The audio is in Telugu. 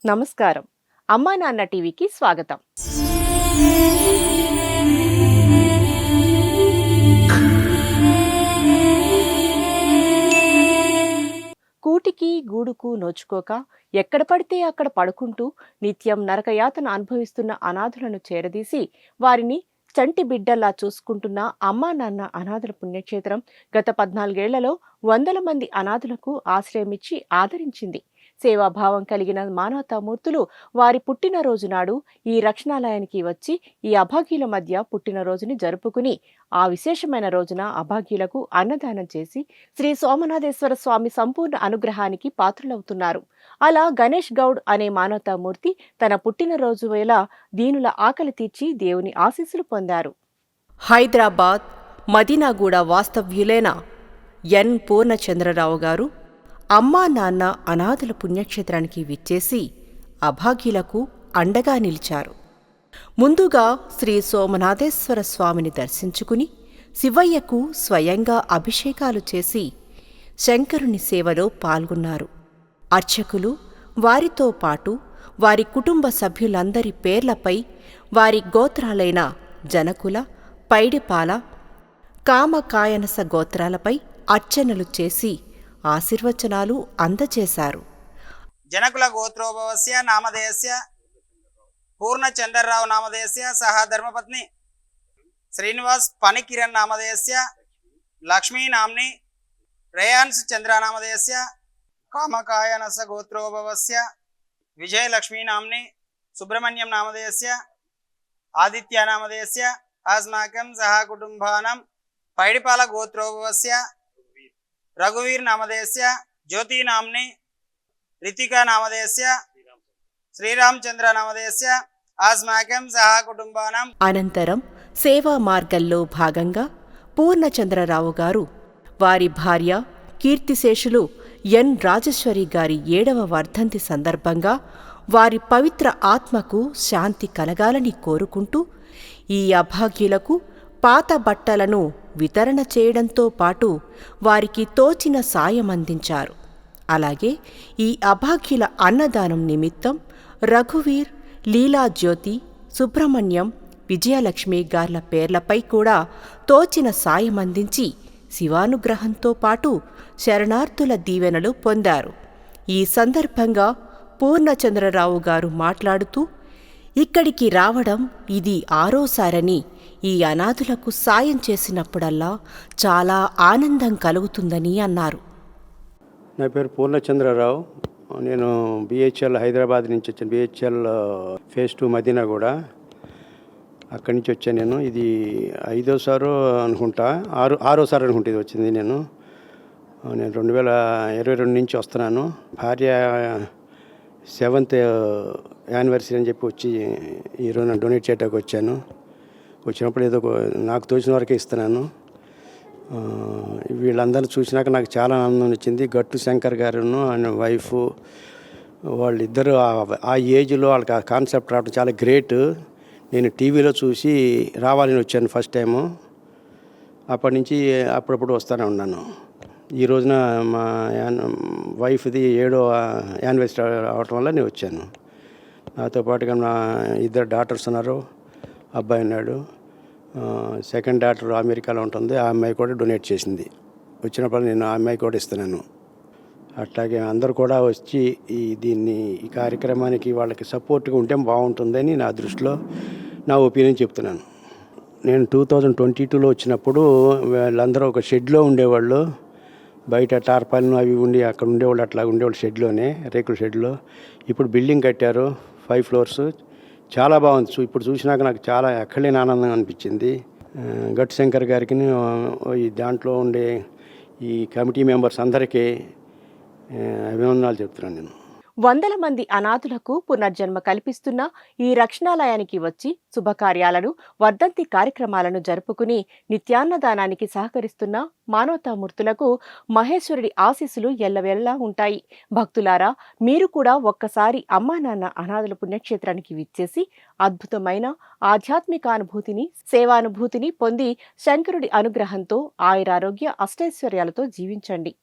నమస్కారం. అమ్మా నాన్న టీవీకి స్వాగతం. కూటికి గూడుకు నోచుకోక ఎక్కడ పడితే అక్కడ పడుకుంటూ నిత్యం నరకయాతన అనుభవిస్తున్న అనాథులను చేరదీసి వారిని చంటి బిడ్డల్లా చూసుకుంటున్న అమ్మా నాన్న అనాథల పుణ్యక్షేత్రం గత 14 ఏళ్లలో వందల మంది అనాథులకు ఆశ్రయమిచ్చి ఆదరించింది. సేవాభావం కలిగిన మానవతామూర్తులు వారి పుట్టినరోజు నాడు ఈ రక్షణాలయానికి వచ్చి ఈ అభాగ్యుల మధ్య పుట్టినరోజుని జరుపుకుని ఆ విశేషమైన రోజున అభాగ్యులకు అన్నదానం చేసి శ్రీ సోమనాథేశ్వర స్వామి సంపూర్ణ అనుగ్రహానికి పాత్రులవుతున్నారు. అలా గణేష్ గౌడ్ అనే మానవతామూర్తి తన పుట్టినరోజు వేళ దీనుల ఆకలి తీర్చి దేవుని ఆశీస్సులు పొందారు. హైదరాబాద్ మదీనాగూడ వాస్తవ్యులైన ఎన్ పూర్ణచంద్రరావు గారు అమ్మా నాన్న అనాథల పుణ్యక్షేత్రానికి విచ్చేసి అభాగ్యులకు అండగా నిలిచారు. ముందుగా శ్రీ సోమనాథేశ్వర స్వామిని దర్శించుకుని శివయ్యకు స్వయంగా అభిషేకాలు చేసి శంకరుని సేవలో పాల్గొన్నారు. అర్చకులు వారితో పాటు వారి కుటుంబ సభ్యులందరి పేర్లపై వారి గోత్రాలైన జనకుల, పైడిపాల, కామకాయనస గోత్రాలపై అర్చనలు చేసి ఆశీర్వచనాలు అందజేశారు. జనకుల గోత్రోభవస్య నామధేయస్య పూర్ణచంద్రరావు నామధేయస్య సహ ధర్మపత్ని శ్రీనివాస్ పనికిరణ్ నామధేయస్య లక్ష్మీ నామ్ని రేయాన్స్ చంద్ర నామధేయస్య కామకాయనస గోత్రోభవస్య విజయలక్ష్మీ నామ్ని సుబ్రహ్మణ్యం నామధేయస్య ఆదిత్య నామధేయస్య అస్మాకం సహ కుటుంబానం పైడిపాల గోత్రోభవస్య రఘువీర్ నామధేయస్య జ్యోతి నామ్ని రితికా నామధేయస్య శ్రీరామచంద్ర నామధేయస్య అస్మాకం సహ కుటుంబానం. అనంతరం సేవా మార్గంలో భాగంగా పూర్ణచంద్రరావు గారు వారి భార్య కీర్తిశేషులు ఎన్ రాజేశ్వరి గారి 7వ వర్ధంతి సందర్భంగా వారి పవిత్ర ఆత్మకు శాంతి కలగాలని కోరుకుంటూ ఈ అభాగ్యులకు పాత బట్టలను వితరణ చేయడంతో పాటు వారికి తోచిన సాయం అందించారు. అలాగే ఈ అభాగ్యుల అన్నదానం నిమిత్తం రఘువీర్, లీలాజ్యోతి, సుబ్రహ్మణ్యం, విజయలక్ష్మి గార్ల పేర్లపై కూడా తోచిన సాయం అందించి శివానుగ్రహంతో పాటు శరణార్థుల దీవెనలు పొందారు. ఈ సందర్భంగా పూర్ణచంద్రరావు గారు మాట్లాడుతూ ఇక్కడికి రావడం ఇది 6వసారని, ఈ అనాథులకు సాయం చేసినప్పుడల్లా చాలా ఆనందం కలుగుతుందని అన్నారు. నా పేరు పూర్ణచంద్రరావు. నేను బిహెచ్ఎల్ హైదరాబాద్ నుంచి వచ్చాను. బిహెచ్ఎల్ ఫేజ్ 2 మదీనాగూడ, అక్కడి నుంచి వచ్చాను నేను. ఇది 5వసారి అనుకుంటా, 6వసారి అనుకుంటా ఇది వచ్చింది. నేను 2022 నుంచి వస్తున్నాను. భార్య 7th యానివర్సరీ అని చెప్పి వచ్చి ఈరోజు డొనేట్ చేయడానికి వచ్చాను. వచ్చినప్పుడు ఏదో నాకు తోచిన వరకే ఇస్తున్నాను. వీళ్ళందరినీ చూసినాక నాకు చాలా ఆనందం వచ్చింది. గట్టు శంకర్ గారును ఆయన వైఫ్, వాళ్ళిద్దరూ ఆ ఏజ్లో వాళ్ళకి ఆ కాన్సెప్ట్ రావడం చాలా గ్రేట్. నేను టీవీలో చూసి రావాలని వచ్చాను ఫస్ట్ టైము. అప్పటి నుంచి అప్పుడప్పుడు వస్తూనే ఉన్నాను. ఈ రోజున మా వైఫ్ది 7వ యానివర్సరీ అవటం వల్ల నేను వచ్చాను. నాతో పాటుగా నా 2 డాటర్స్ ఉన్నారు, అబ్బాయి ఉన్నాడు. సెకండ్ డాటర్ అమెరికాలో ఉంటుంది, ఆ అమ్మాయి కూడా డొనేట్ చేసింది. వచ్చినప్పుడు నేను ఆ అమ్మాయి కూడా ఇస్తున్నాను. అట్లాగే అందరూ కూడా వచ్చి ఈ కార్యక్రమానికి వాళ్ళకి సపోర్ట్గా ఉంటే బాగుంటుందని నా దృష్టిలో నా ఒపీనియన్ చెప్తున్నాను. నేను 2022లో వచ్చినప్పుడు వాళ్ళందరూ ఒక షెడ్లో ఉండేవాళ్ళు. బయట టార్పాలిన్ అవి ఉండి అక్కడ ఉండేవాళ్ళు, అట్లా ఉండేవాళ్ళు షెడ్లోనే, రేకుల షెడ్లో. ఇప్పుడు బిల్డింగ్ కట్టారు, 5 ఫ్లోర్స్, చాలా బాగుంది. ఇప్పుడు చూసినాక నాకు చాలా ఎక్కడలేని ఆనందం అనిపించింది. గట్టు శంకర్ గారికి, ఈ దాంట్లో ఉండే ఈ కమిటీ మెంబర్స్ అందరికీ అభినందనాలు చెప్తున్నాను నేను. వందల మంది అనాథులకు పునర్జన్మ కల్పిస్తున్న ఈ రక్షణాలయానికి వచ్చి శుభకార్యాలను, వర్ధంతి కార్యక్రమాలను జరుపుకుని నిత్యాన్నదానానికి సహకరిస్తున్న మానవతామూర్తులకు మహేశ్వరుడి ఆశీస్సులు ఎల్లవేళలా ఉంటాయి. భక్తులారా, మీరు కూడా ఒక్కసారి అమ్మా నాన్న అనాథుల పుణ్యక్షేత్రానికి విచ్చేసి అద్భుతమైన ఆధ్యాత్మికానుభూతిని, సేవానుభూతిని పొంది శంకరుడి అనుగ్రహంతో ఆయురారోగ్య అష్టైశ్వర్యాలతో జీవించండి.